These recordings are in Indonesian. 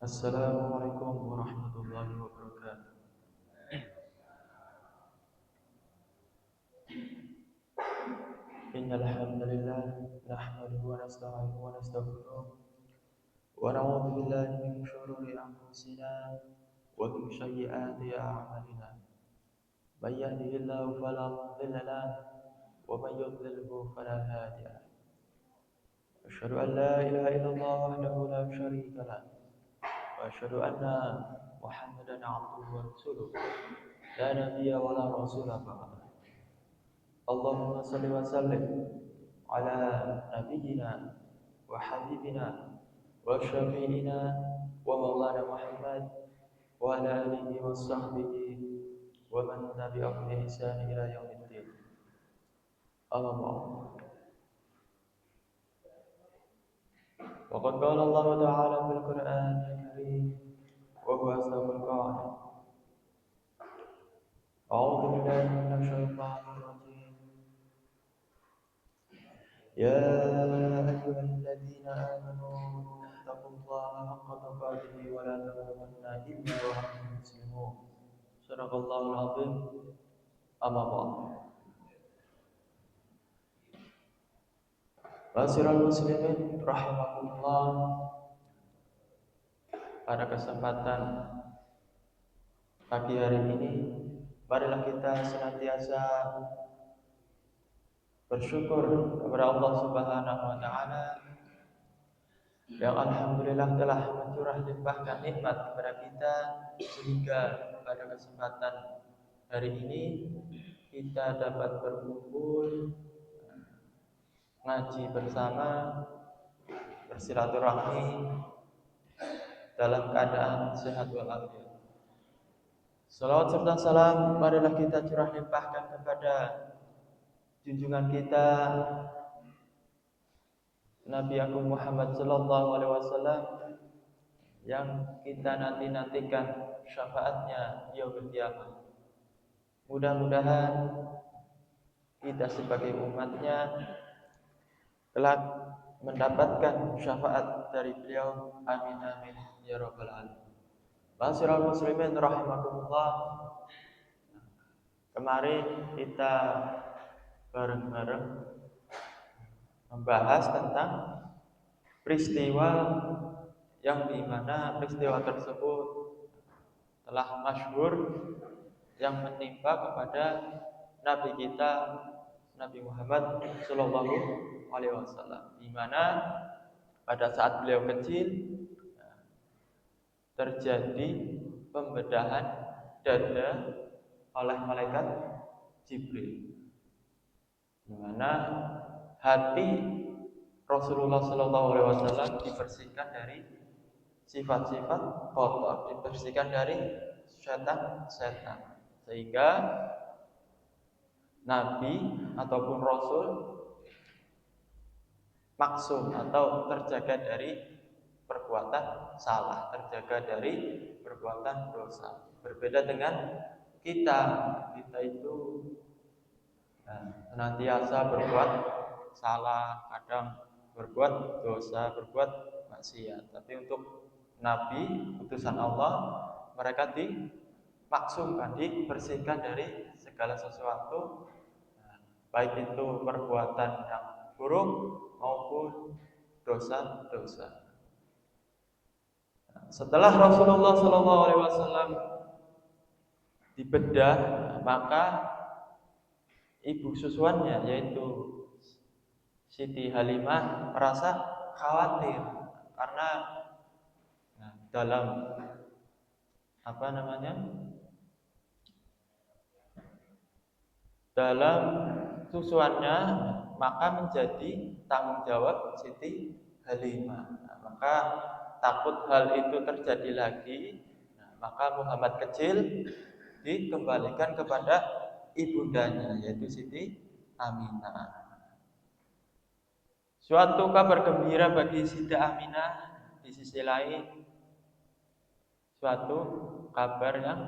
Assalamualaikum warahmatullahi wabarakatuh. Innal hamdalillah nahmaduhu wa nasta'inuhu wa nastaghfiruh wa na'udzu billahi min shururi anfusina wa min sayyiati a'malina. May yahdihillahu fala mudilla lahu wa may yudlilhu fala hadiya lahu. Asyhadu an la ilaha illallah wahdahu la syarika lahu wa asyhadu anna Muhammadan 'abduhu wa rasuluh. La nabiyya wa la rasula ba'da. Allahumma salli wa sallim ala nabiyyina wa habibina wa syafi'ina wa maulana Muhammad wa ala alihi wa sahbihi wa man tabi'ahum bi ihsan ila yaumiddin. Amma ba'd. Wa qad qala Allah ta'ala fil Qur'anil Karim wa huwa asdaqul qa'ilin. A'udzu billahi minasy syaithanir rajim. يا أيها الذين آمنوا اتقوا الله حق تقاته ولا تموتن إلا وأنتم مسلمون. صدق الله العظيم. أما بعد. Ma'asyiral muslimin rahimakumullah. Pada kesempatan pagi hari ini, marilah kita senantiasa bersyukur kepada Allah Subhanahu wa taala yang alhamdulillah telah mencurah limpahkan nikmat kepada kita sehingga pada kesempatan hari ini kita dapat berkumpul ngaji bersama, bersilaturahmi dalam keadaan sehat walafiat. Salawat serta salam marilah kita curah limpahkan kepada junjungan kita Nabi Agung Muhammad sallallahu alaihi wasallam yang kita nantikan syafaatnya yaumul qiyamah. Mudah-mudahan kita sebagai umatnya kelak mendapatkan syafaat dari beliau. Amin amin ya rabbal alamin. Ma'asyiral muslimin rahimakumullah. Kemarin kita bareng-bareng membahas tentang peristiwa yang dimana peristiwa tersebut telah masyhur yang menimpa kepada Nabi kita Nabi Muhammad Sallallahu Alaihi Wasallam, di mana pada saat beliau kecil terjadi pembedahan dada oleh malaikat Jibril, di mana hati Rasulullah Sallallahu Alaihi Wasallam dibersihkan dari sifat-sifat kotor, dibersihkan dari setan-setan, sehingga Nabi ataupun Rasul maksum atau terjaga dari perbuatan salah, terjaga dari perbuatan dosa. Berbeda dengan kita itu senantiasa berbuat salah, kadang berbuat dosa, berbuat maksiat. Tapi untuk Nabi, utusan Allah, mereka dimaksumkan, dibersihkan dari segala sesuatu, baik itu perbuatan yang buruk maupun dosa-dosa. Setelah Rasulullah SAW dibedah, maka ibu susuannya yaitu Siti Halimah merasa khawatir karena dalam dalam susuannya maka menjadi tanggung jawab Siti Halimah. Maka takut hal itu terjadi lagi, maka Muhammad kecil dikembalikan kepada ibundanya yaitu Siti Aminah. Suatu kabar gembira bagi Siti Aminah, di sisi lain suatu kabar yang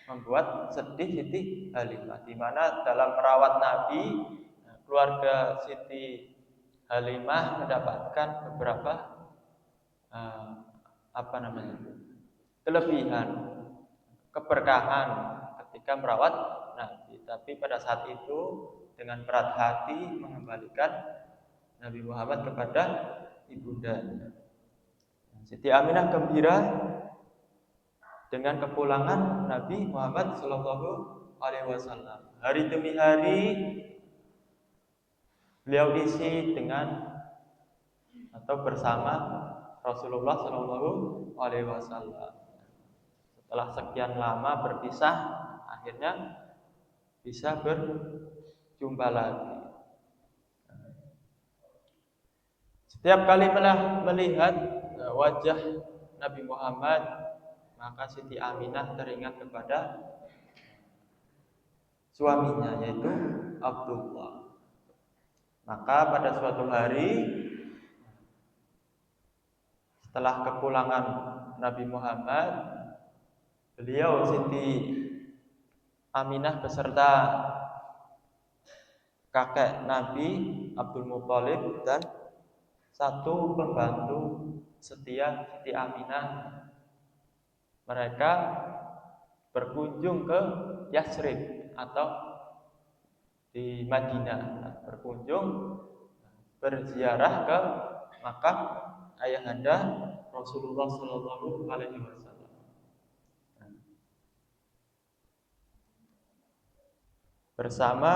membuat sedih Siti Halimah, di mana dalam merawat Nabi, keluarga Siti Halimah mendapatkan beberapa kelebihan, keberkahan ketika merawat Nabi. Tapi pada saat itu dengan berat hati mengembalikan Nabi Muhammad kepada ibundanya. Siti Aminah gembira dengan kepulangan Nabi Muhammad Shallallahu Alaihi Wasallam. Hari demi hari beliau isi dengan atau bersama Rasulullah Shallallahu Alaihi Wasallam. Setelah sekian lama berpisah, akhirnya bisa berjumpa lagi. Setiap kali melihat wajah Nabi Muhammad, maka Siti Aminah teringat kepada suaminya, yaitu Abdullah. Maka pada suatu hari setelah kepulangan Nabi Muhammad, beliau Siti Aminah beserta kakek Nabi Abdul Muthalib dan satu pembantu setia Siti Aminah, mereka berkunjung ke Yasrib atau di Madinah, berziarah ke makam ayahanda Rasulullah Shallallahu Alaihi Wasallam. Bersama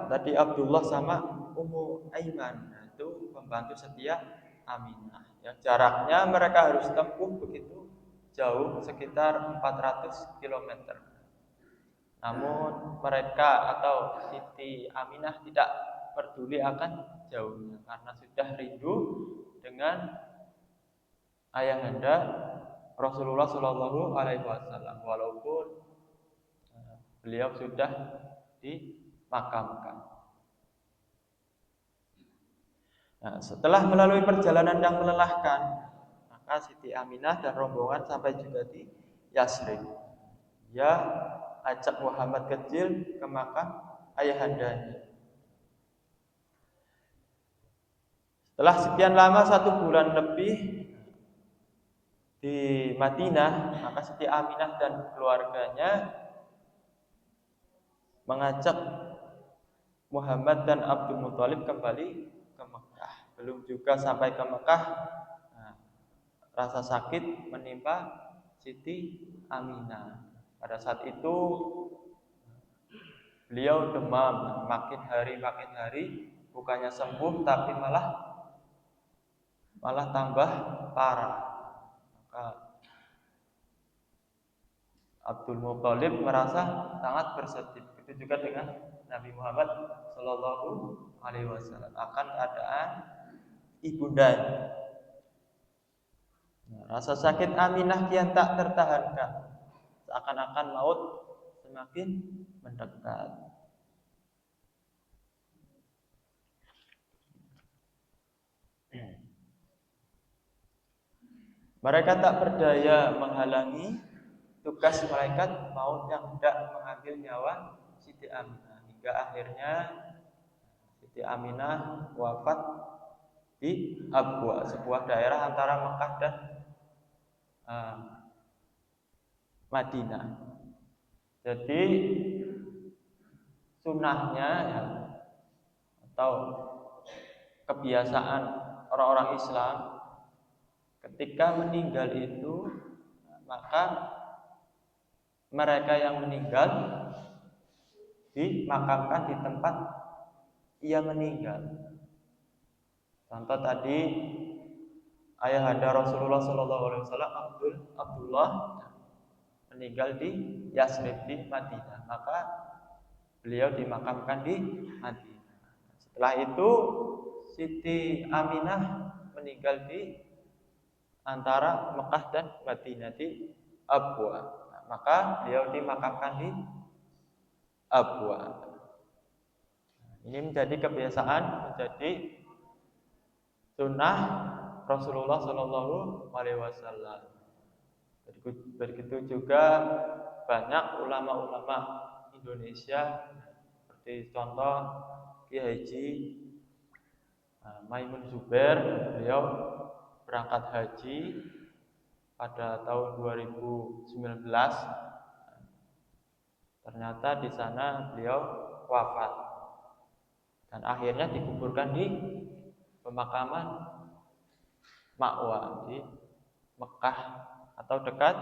tadi Abdullah sama Ummu Aiman, itu pembantu setia Aminah. Ya, jaraknya mereka harus tempuh begitu jauh, sekitar 400 km. Namun mereka atau Siti Aminah tidak peduli akan jauhnya karena sudah rindu dengan ayahanda Rasulullah Shallallahu Alaihi Wasallam, walaupun beliau sudah dimakamkan. Nah, setelah melalui perjalanan yang melelahkan, maka Siti Aminah dan rombongan sampai juga di Yasrib. Dia ajak Muhammad kecil ke makam ayahandanya. Setelah sekian lama 1 bulan lebih di Madinah, maka Siti Aminah dan keluarganya mengajak Muhammad dan Abdul Muthalib kembali ke Mekah. Belum juga sampai ke Mekah, rasa sakit menimpa Siti Aminah. Pada saat itu beliau demam, makin hari bukannya sembuh tapi malah tambah parah. Maka Abdul Muthalib merasa sangat bersedih. Begitu juga dengan Nabi Muhammad Shallallahu Alaihi Wasallam akan keadaan ibundanya. Rasa sakit Aminah kian tak tertahankan, seakan-akan maut semakin mendekat. Mereka tak berdaya menghalangi tugas malaikat maut yang hendak mengambil nyawa Siti Aminah, hingga akhirnya Siti Aminah wafat di Abwa, sebuah daerah antara Mekah dan Madinah. Jadi sunnahnya ya, atau kebiasaan orang-orang Islam ketika meninggal itu, maka mereka yang meninggal dimakamkan di tempat ia meninggal. Contoh tadi ayahanda Rasulullah SAW Abdullah meninggal di Yasrib di Madinah, maka beliau dimakamkan di Madinah. Setelah itu Siti Aminah meninggal di antara Mekah dan Madinah di Abwa, maka beliau dimakamkan di Abwa. Ini menjadi kebiasaan, menjadi sunnah Rasulullah Shallallahu Alaihi Wasallam. Begitu juga banyak ulama-ulama Indonesia, seperti contoh Kiai Haji Maimun Zubair, beliau berangkat haji pada tahun 2019, ternyata di sana beliau wafat dan akhirnya dikuburkan di pemakaman Ma'wa di Mekah atau dekat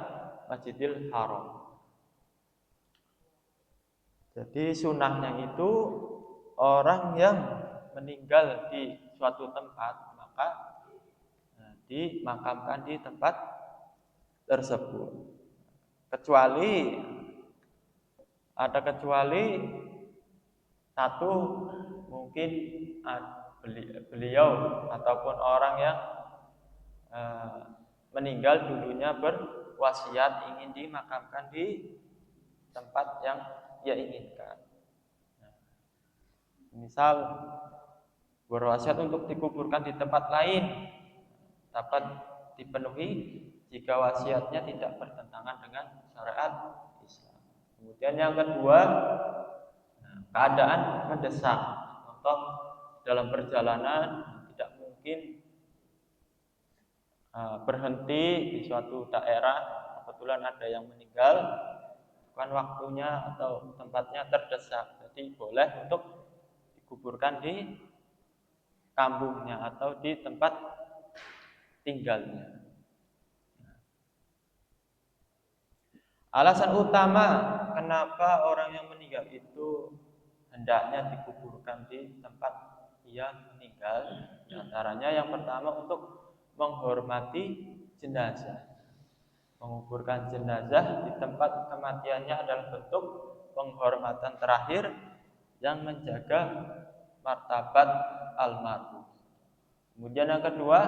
Masjidil Haram. Jadi sunnahnya itu orang yang meninggal di suatu tempat maka dimakamkan di tempat tersebut. Kecuali satu, mungkin beliau ataupun orang yang meninggal dulunya berwasiat ingin dimakamkan di tempat yang ia inginkan. Misal berwasiat untuk dikuburkan di tempat lain dapat dipenuhi jika wasiatnya tidak bertentangan dengan syariat Islam. Kemudian yang kedua, keadaan mendesak. Contoh dalam perjalanan tidak mungkin berhenti di suatu daerah, kebetulan ada yang meninggal, bukan waktunya atau tempatnya terdesak. Jadi boleh untuk dikuburkan di kampungnya atau di tempat tinggalnya. Alasan utama kenapa orang yang meninggal itu hendaknya dikuburkan di tempat ia meninggal, di antaranya yang pertama untuk menghormati jenazah. Menguburkan jenazah di tempat kematiannya adalah bentuk penghormatan terakhir yang menjaga martabat almarhum. Kemudian yang kedua,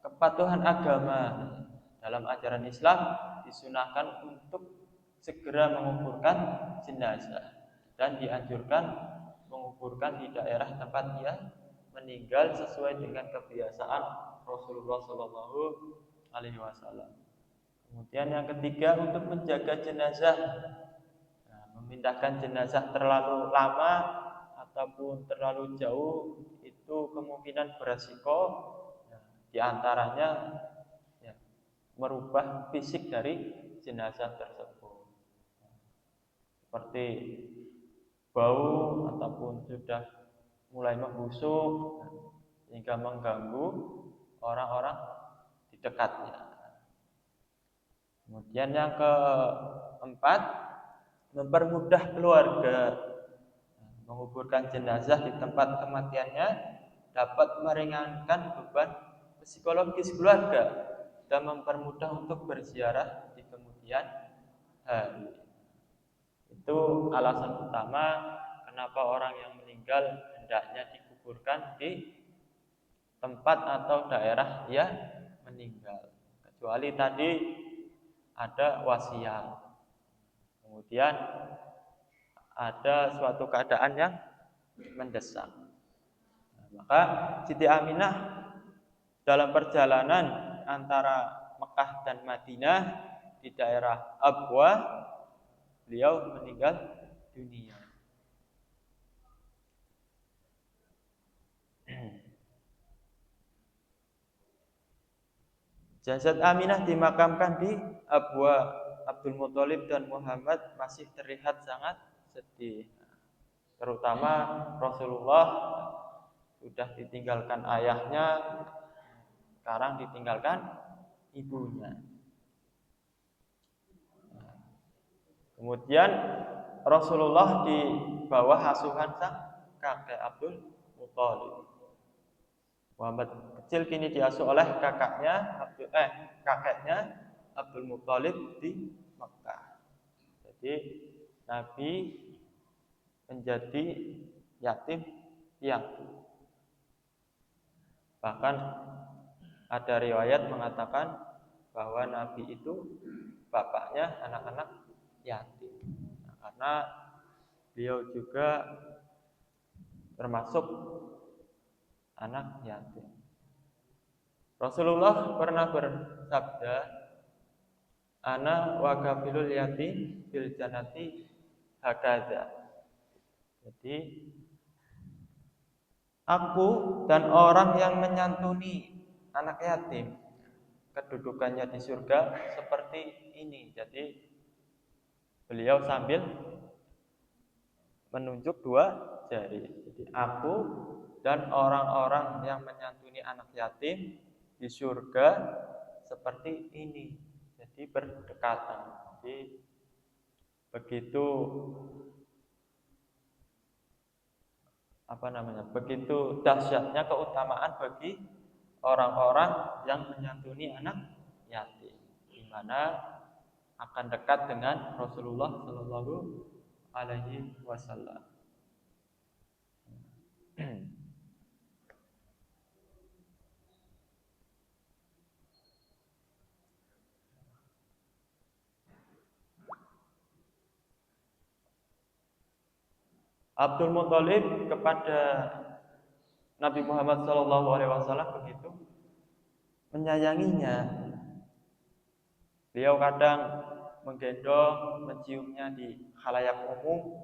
kepatuhan agama. Dalam ajaran Islam disunahkan untuk segera menguburkan jenazah dan dianjurkan menguburkan di daerah tempat ia meninggal sesuai dengan kebiasaan Rasulullah Shallallahu Alaihi Wasallam. Kemudian yang ketiga, untuk menjaga jenazah, memindahkan jenazah terlalu lama ataupun terlalu jauh itu kemungkinan beresiko, di antaranya merubah fisik dari jenazah tersebut, seperti bau ataupun sudah mulai membusuk sehingga mengganggu orang-orang di dekatnya. Kemudian yang keempat, mempermudah keluarga. Menguburkan jenazah di tempat kematiannya dapat meringankan beban psikologis keluarga dan mempermudah untuk berziarah di kemudian hari. Itu alasan utama kenapa orang yang meninggal hendaknya dikuburkan di tempat atau daerah dia meninggal. Kecuali tadi ada wasiat, kemudian ada suatu keadaan yang mendesak. Maka Siti Aminah dalam perjalanan antara Mekah dan Madinah di daerah Abwa, beliau meninggal dunia. Jasad Aminah dimakamkan di Abwa. Abdul Muthalib dan Muhammad masih terlihat sangat sedih. Terutama Rasulullah sudah ditinggalkan ayahnya, sekarang ditinggalkan ibunya. Kemudian Rasulullah di bawah asuhan sang kakek Abdul Muthalib. Muhammad kecil kini diasuh oleh kakeknya Abdul Muthalib di Mekah. Jadi Nabi menjadi yatim piatu. Bahkan ada riwayat mengatakan bahwa Nabi itu bapaknya anak-anak yatim. Karena beliau juga termasuk anak yatim. Rasulullah pernah bersabda, "Ana wa kafilul yatim bil jannati hakadza." Jadi aku dan orang yang menyantuni anak yatim kedudukannya di surga seperti ini. Jadi beliau sambil menunjuk dua jari. Jadi aku dan orang-orang yang menyantuni anak yatim di surga seperti ini. Jadi berdekatan. Jadi begitu begitu dahsyatnya keutamaan bagi orang-orang yang menyantuni anak yatim, di mana akan dekat dengan Rasulullah Shallallahu Alaihi Wasallam. Abdul Muthalib kepada Nabi Muhammad SAW begitu menyayanginya. Beliau kadang menggendong, menciumnya di khalayak umum,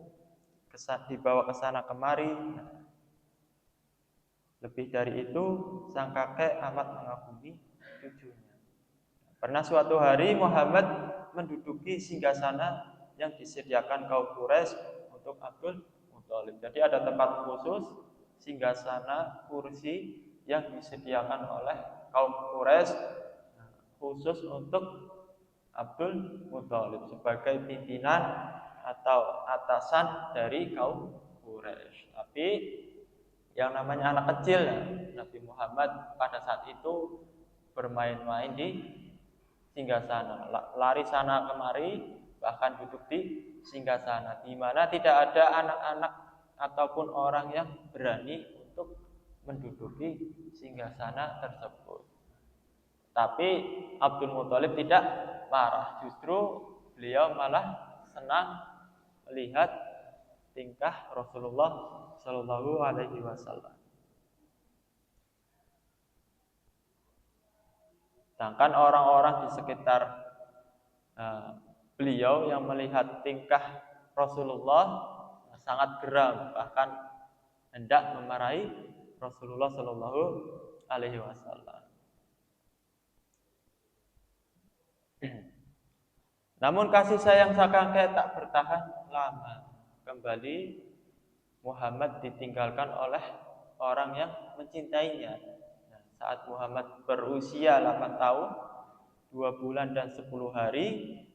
dibawa ke sana kemari. Lebih dari itu, sang kakek amat mengagumi cucunya. Pernah suatu hari Muhammad menduduki singgasana yang disediakan kaum Quraisy untuk Abdul Muthalib. Jadi ada tempat khusus singgasana kursi yang disediakan oleh kaum Quraisy khusus untuk Abdul Muthalib sebagai pimpinan atau atasan dari kaum Quraisy. Tapi yang namanya anak kecil ya, Nabi Muhammad pada saat itu bermain-main di singgasana, lari sana kemari, bahkan duduk di singgasana, di mana tidak ada anak-anak ataupun orang yang berani untuk menduduki singgasana tersebut. Tapi Abdul Muthalib tidak marah, justru beliau malah senang melihat tingkah Rasulullah Shallallahu Alaihi Wasallam. Sedangkan orang-orang di sekitar beliau yang melihat tingkah Rasulullah sangat geram, bahkan hendak memarahi Rasulullah Shallallahu Alaihi Wasallam. Namun kasih sayang sang kakek tak bertahan lama. Kembali Muhammad ditinggalkan oleh orang yang mencintainya. Nah, saat Muhammad berusia 8 tahun, 2 bulan dan 10 hari,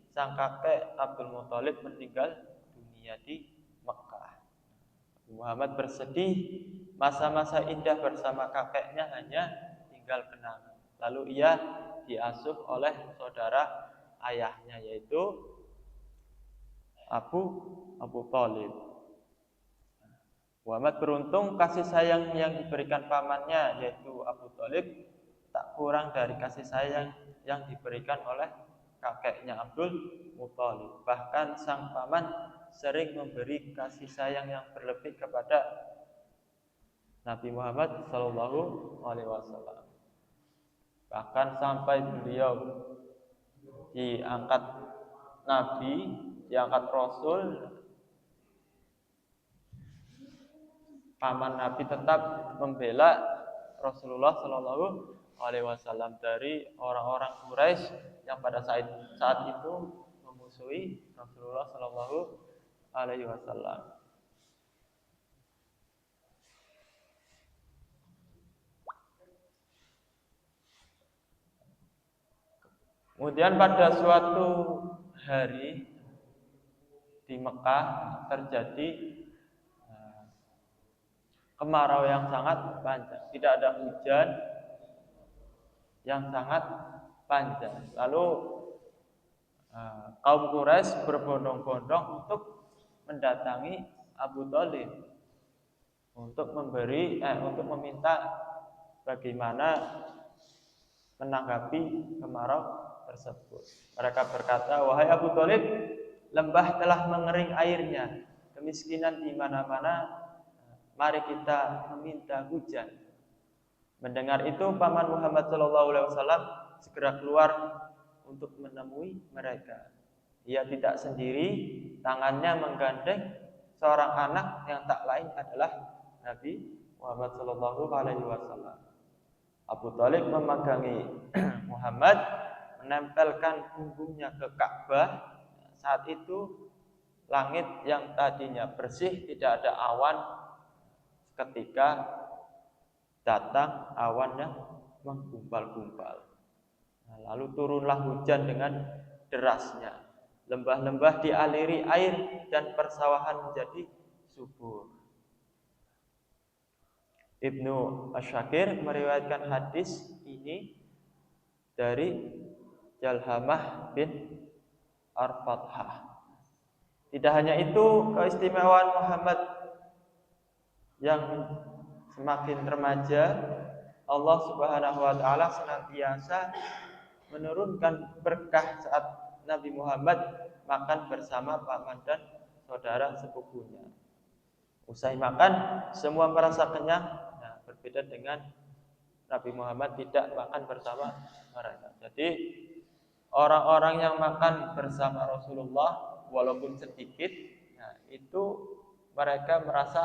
sang kakek Abdul Muthalib meninggal dunia di Mekah. Muhammad bersedih, masa-masa indah bersama kakeknya hanya tinggal kenangan. Lalu ia diasuh oleh saudara ayahnya, yaitu Abu Thalib. Muhammad beruntung kasih sayang yang diberikan pamannya, yaitu Abu Thalib, tak kurang dari kasih sayang yang diberikan oleh kakeknya Abdul Muthalib. Bahkan sang paman sering memberi kasih sayang yang berlebih kepada Nabi Muhammad Sallallahu Alaihi Wasallam. Bahkan sampai beliau diangkat Nabi, diangkat Rasul, paman Nabi tetap membela Rasulullah Shallallahu Alaihi Wasallam dari orang-orang Quraisy yang pada saat itu memusuhi Rasulullah Shallallahu Alaihi Wasallam. Kemudian pada suatu hari di Mekah terjadi kemarau yang sangat panjang, tidak ada hujan yang sangat panjang. Lalu kaum Quraisy berbondong-bondong untuk mendatangi Abu Thalib untuk meminta bagaimana menanggapi kemarau tersebut. Mereka berkata, "Wahai Abu Thalib, lembah telah mengering airnya, kemiskinan di mana-mana. Mari kita meminta hujan." Mendengar itu, paman Muhammad SAW segera keluar untuk menemui mereka. Ia tidak sendiri, tangannya menggandeng seorang anak yang tak lain adalah Nabi Muhammad SAW. Abu Thalib memegangi Muhammad menempelkan punggungnya ke Ka'bah. Saat itu langit yang tadinya bersih, tidak ada awan, ketika datang awan yang menggumpal-gumpal. Lalu turunlah hujan dengan derasnya. Lembah-lembah dialiri air dan persawahan menjadi subur. Ibnu Asyakir meriwayatkan hadis ini dari Jalhamah bin Ar-Fathah. Tidak hanya itu, keistimewaan Muhammad yang semakin remaja, Allah Subhanahu wa taala senantiasa menurunkan berkah saat Nabi Muhammad makan bersama paman dan saudara sepupunya. Usai makan, semua merasa kenyang. Nah, berbeda dengan Nabi Muhammad tidak makan bersama mereka. Jadi orang-orang yang makan bersama Rasulullah walaupun sedikit, nah, itu mereka merasa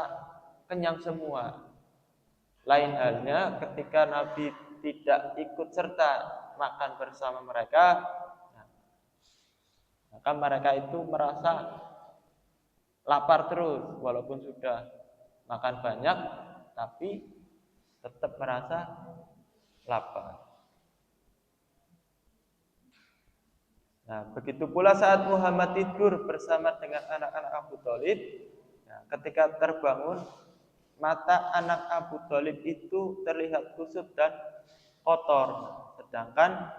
kenyang semua. Lain halnya ketika Nabi tidak ikut serta makan bersama mereka, nah, maka mereka itu merasa lapar terus walaupun sudah makan banyak, tapi tetap merasa lapar. Nah, begitu pula saat Muhammad tidur bersama dengan anak-anak Abu Thalib, nah, ketika terbangun, mata anak Abu Thalib itu terlihat kusut dan kotor, sedangkan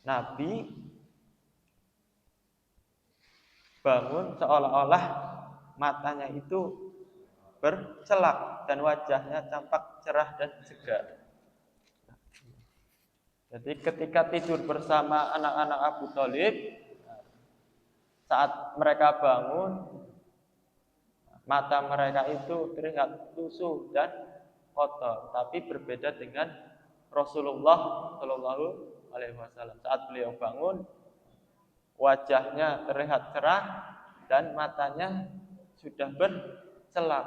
Nabi bangun seolah-olah matanya itu bercelak dan wajahnya tampak cerah dan segar. Jadi ketika tidur bersama anak-anak Abu Thalib, saat mereka bangun, mata mereka itu terlihat lusuh dan kotor. Tapi berbeda dengan Rasulullah Shallallahu Alaihi Wasallam. Saat beliau bangun, wajahnya terlihat cerah dan matanya sudah bercelak,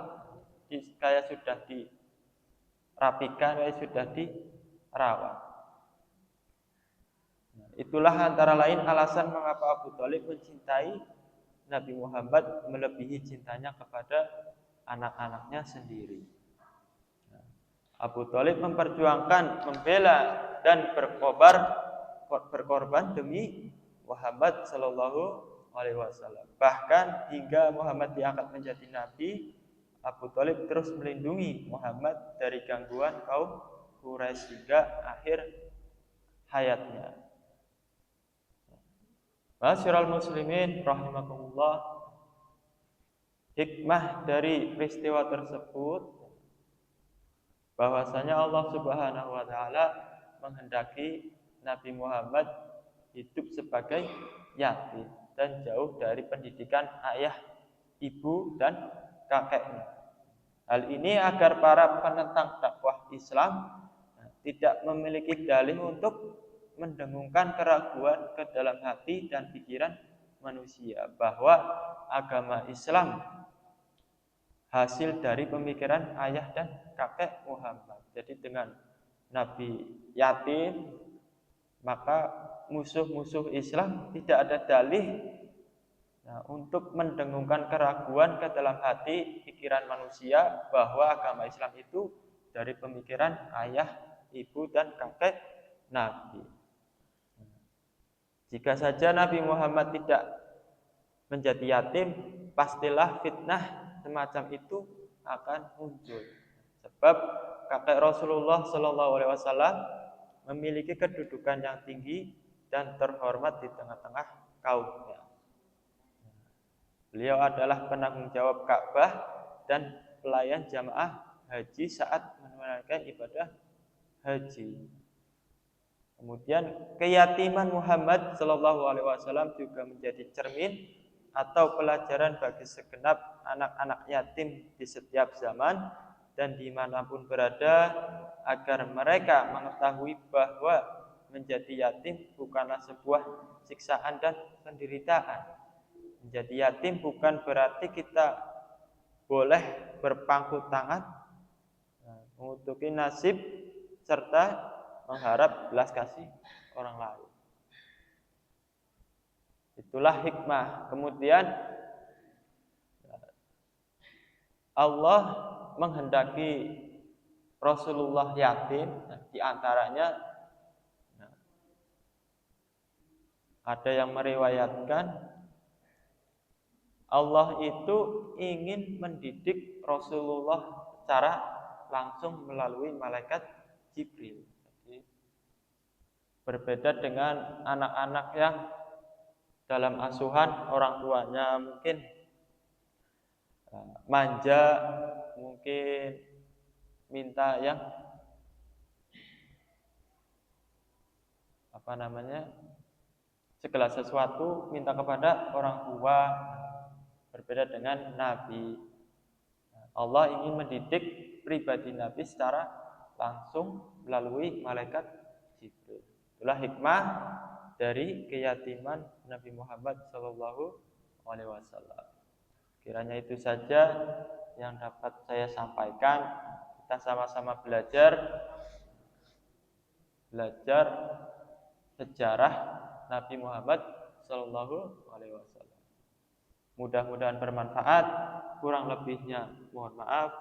kayak sudah dirapikan, kayak sudah dirawat. Itulah antara lain alasan mengapa Abu Thalib mencintai Nabi Muhammad melebihi cintanya kepada anak-anaknya sendiri. Abu Thalib memperjuangkan, membela dan berkorban demi Muhammad Sallallahu Alaihi Wasallam. Bahkan hingga Muhammad diangkat menjadi nabi, Abu Thalib terus melindungi Muhammad dari gangguan kaum Quraisy hingga akhir hayatnya. Ma'asyiral muslimin rahimakumullah, hikmah dari peristiwa tersebut bahwasanya Allah Subhanahu wa taala menghendaki Nabi Muhammad hidup sebagai yatim dan jauh dari pendidikan ayah, ibu dan kakeknya. Hal ini agar para penentang dakwah Islam tidak memiliki dalih untuk mendengungkan keraguan ke dalam hati dan pikiran manusia bahwa agama Islam hasil dari pemikiran ayah dan kakek Muhammad. Jadi dengan Nabi yatim, maka musuh-musuh Islam tidak ada dalih untuk mendengungkan keraguan ke dalam hati pikiran manusia bahwa agama Islam itu dari pemikiran ayah, ibu dan kakek Nabi. Jika saja Nabi Muhammad tidak menjadi yatim, pastilah fitnah semacam itu akan muncul. Sebab kakek Rasulullah Shallallahu Alaihi Wasallam memiliki kedudukan yang tinggi dan terhormat di tengah-tengah kaumnya. Beliau adalah penanggung jawab Ka'bah dan pelayan jamaah haji saat menunaikan ibadah haji. Kemudian keyatiman Muhammad Shallallahu Alaihi Wasallam juga menjadi cermin atau pelajaran bagi segenap anak-anak yatim di setiap zaman dan dimanapun berada, agar mereka mengetahui bahwa menjadi yatim bukanlah sebuah siksaan dan penderitaan. Menjadi yatim bukan berarti kita boleh berpangku tangan mengutuki nasib serta mengharap belas kasih orang lain. Itulah hikmah. Kemudian Allah menghendaki Rasulullah yatim, di antaranya ada yang meriwayatkan Allah itu ingin mendidik Rasulullah secara langsung melalui malaikat Jibril. Jadi, berbeda dengan anak-anak yang dalam asuhan orang tuanya mungkin manja, mungkin minta yang segala sesuatu minta kepada orang tua. Berbeda dengan Nabi. Allah ingin mendidik pribadi Nabi secara langsung melalui malaikat Jibril. Itulah hikmah dari keyatiman Nabi Muhammad SAW. Kiranya itu saja yang dapat saya sampaikan. Kita sama-sama belajar sejarah Nabi Muhammad SAW. Mudah-mudahan bermanfaat. Kurang lebihnya mohon maaf.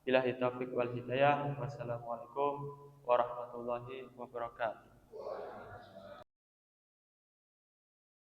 Billahi taufiq wal hidayah. Wassalamualaikum warahmatullahi wabarakatuh.